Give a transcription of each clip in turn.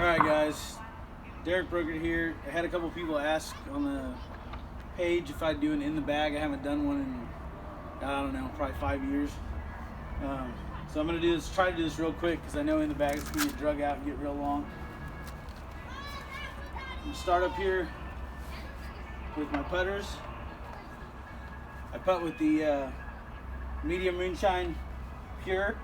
Alright guys, Derek Broker here. I had a couple people ask on the page if I'd do an in the bag. I haven't done one in, I don't know, probably 5 years. So I'm going to try to do this real quick because I know in the bag it's going to get drug out and get real long. I'm going to start up here with my putters. I putt with the medium moonshine pure.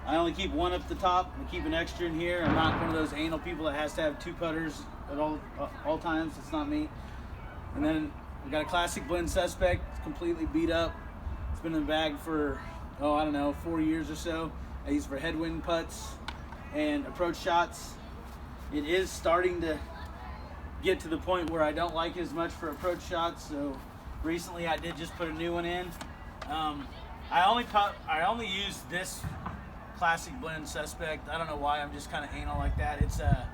I only keep one up the top. I keep an extra in here. I'm not one of those anal people that has to have two putters at all times. It's not me. And then we got a classic blend suspect. It's completely beat up. It's been in the bag for, I don't know, 4 years or so. I use it for headwind putts and approach shots. It is starting to get to the point where I don't like it as much for approach shots. So recently I did just put a new one in. I only use this classic blend suspect. I don't know why, I'm just kind of anal like that. It's a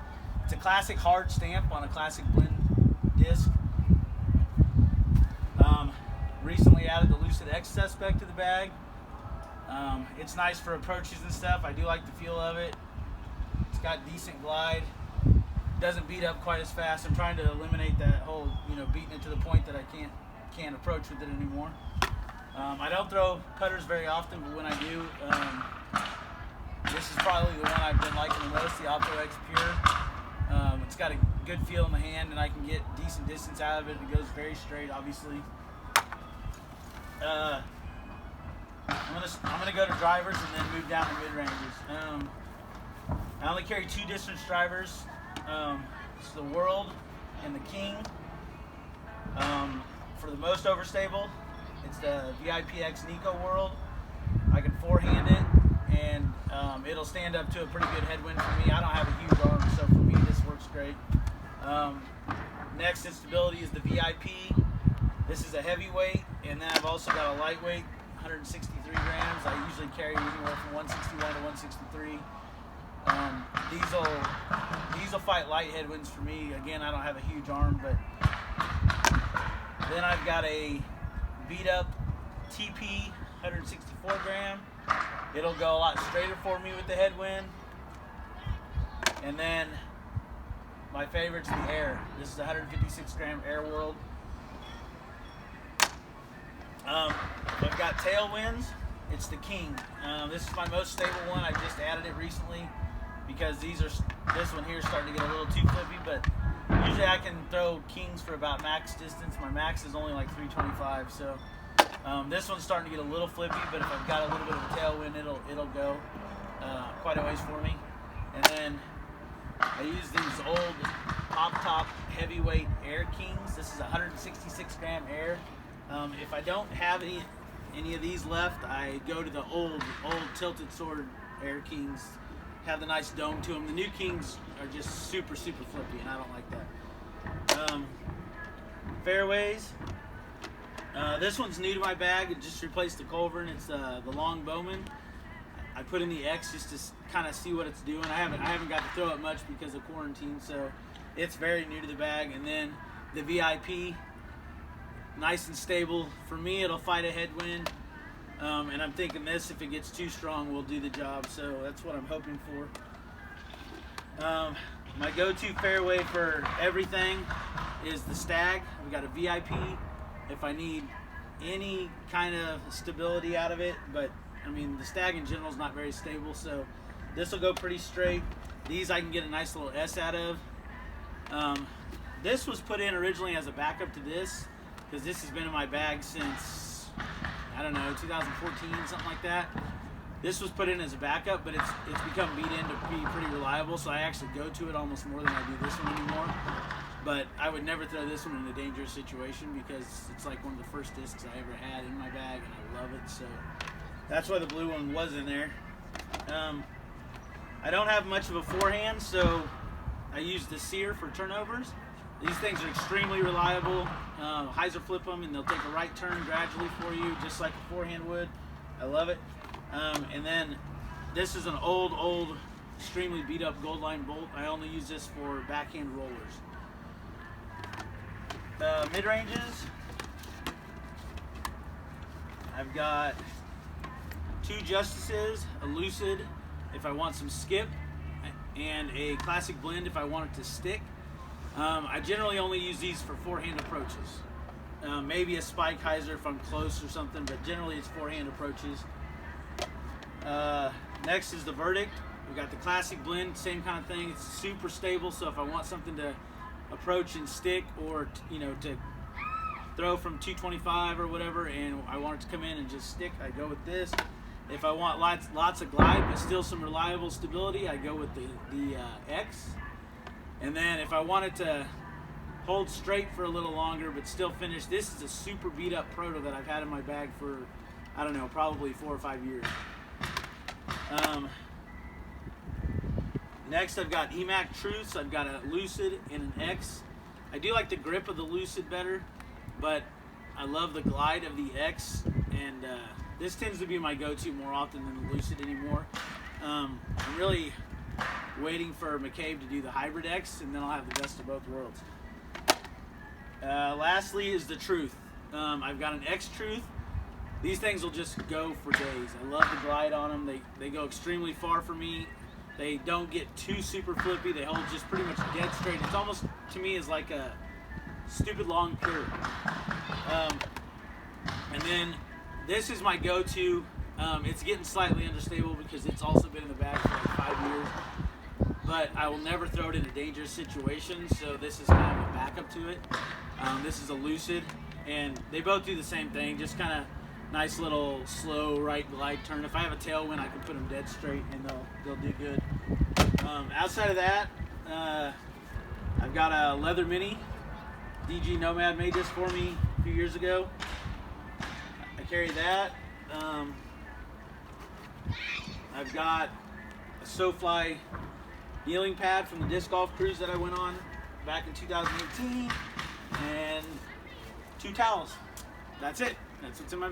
classic hard stamp on a classic blend disc. Recently added the Lucid X suspect to the bag. It's nice for approaches and stuff. I do like the feel of it. It's got decent glide. Doesn't beat up quite as fast. I'm trying to eliminate that whole, beating it to the point that I can't approach with it anymore. I don't throw putters very often, but when I do, this is probably the one I've been liking the most, the Opto X Pure. It's got a good feel in the hand, and I can get decent distance out of it. It goes very straight, obviously. I'm gonna go to drivers and then move down to mid ranges. I only carry two distance drivers. It's the World and the King. For the most overstable, it's the VIPX Nico World. I can forehand it, and it'll stand up to a pretty good headwind for me. I don't have a huge arm, so for me this works great. Next in stability is the VIP. This is a heavyweight, and then I've also got a lightweight, 163 grams. I usually carry anywhere from 161 to 163. These will fight light headwinds for me. Again, I don't have a huge arm, but then I've got a beat up TP 164 gram. It'll go a lot straighter for me with the headwind. And then my favorite's the Air. This is a 156 gram Air World. I've got tailwinds. It's the King. This is my most stable one. I just added it recently because this one here is starting to get a little too flippy, but usually I can throw Kings for about max distance. My max is only like 325, so this one's starting to get a little flippy, but if I've got a little bit of a tailwind, it'll go quite a ways for me. And then I use these old top heavyweight Air Kings. This is 166 gram Air. If I don't have any of these left, I go to the old tilted sword Air Kings. Have the nice dome to them. The new Kings are just super flippy, and I don't like that. Fairways. This one's new to my bag. It just replaced the Culverin. It's the Long Bowman. I put in the X just to kind of see what it's doing. I haven't got to throw it much because of quarantine, so it's very new to the bag. And then the VIP, nice and stable. For me, it'll fight a headwind. And I'm thinking this, if it gets too strong, will do the job. So that's what I'm hoping for. My go-to fairway for everything is the Stag. I've got a VIP if I need any kind of stability out of it, but I mean the Stag in general is not very stable, so this will go pretty straight. These I can get a nice little S out of. This was put in originally as a backup to this because this has been in my bag since, I don't know, 2014, something like that. This was put in as a backup, but it's become beat in to be pretty reliable, so I actually go to it almost more than I do this one anymore. But I would never throw this one in a dangerous situation because it's like one of the first discs I ever had in my bag, and I love it. So that's why the blue one was in there. I don't have much of a forehand, so I use the Sear for turnovers. These things are extremely reliable. Hyzer flip them, and they'll take a right turn gradually for you, just like a forehand would. I love it. And then this is an old, extremely beat up Goldline bolt. I only use this for backhand rollers. Mid-ranges, I've got two Justices, a Lucid if I want some skip, and a classic blend if I want it to stick. I generally only use these for forehand approaches. Maybe a spike hyzer if I'm close or something, but generally it's forehand approaches. Next is the Verdict. We've got the classic blend, same kind of thing. It's super stable, so if I want something to approach and stick, or to throw from 225 or whatever, and I want it to come in and just stick, I go with this. If I want lots of glide but still some reliable stability, I go with the X. And then if I want it to hold straight for a little longer but still finish, this is a super beat up proto that I've had in my bag for, I don't know, probably 4 or 5 years. Next I've got EMAC Truths. I've got a Lucid and an X. I do like the grip of the Lucid better, but I love the glide of the X, and this tends to be my go-to more often than the Lucid anymore. I'm really waiting for McCabe to do the Hybrid X, and then I'll have the best of both worlds. Lastly is the Truth. I've got an X Truth. These things will just go for days. I love the glide on them. They go extremely far for me. They don't get too super flippy. They hold just pretty much dead straight. It's almost, to me, is like a stupid long curve. And then this is my go-to. It's getting slightly understable because it's also been in the bag for like 5 years. But I will never throw it in a dangerous situation, so this is kind of a backup to it. This is a Lucid, and they both do the same thing, just kind of nice little slow right glide turn. If I have a tailwind, I can put them dead straight and they'll do good. Outside of that, I've got a Leather Mini. DG Nomad made this for me a few years ago. I carry that. I've got a SoFly kneeling pad from the disc golf cruise that I went on back in 2018, and 2 towels. That's it. That's what's in my bag.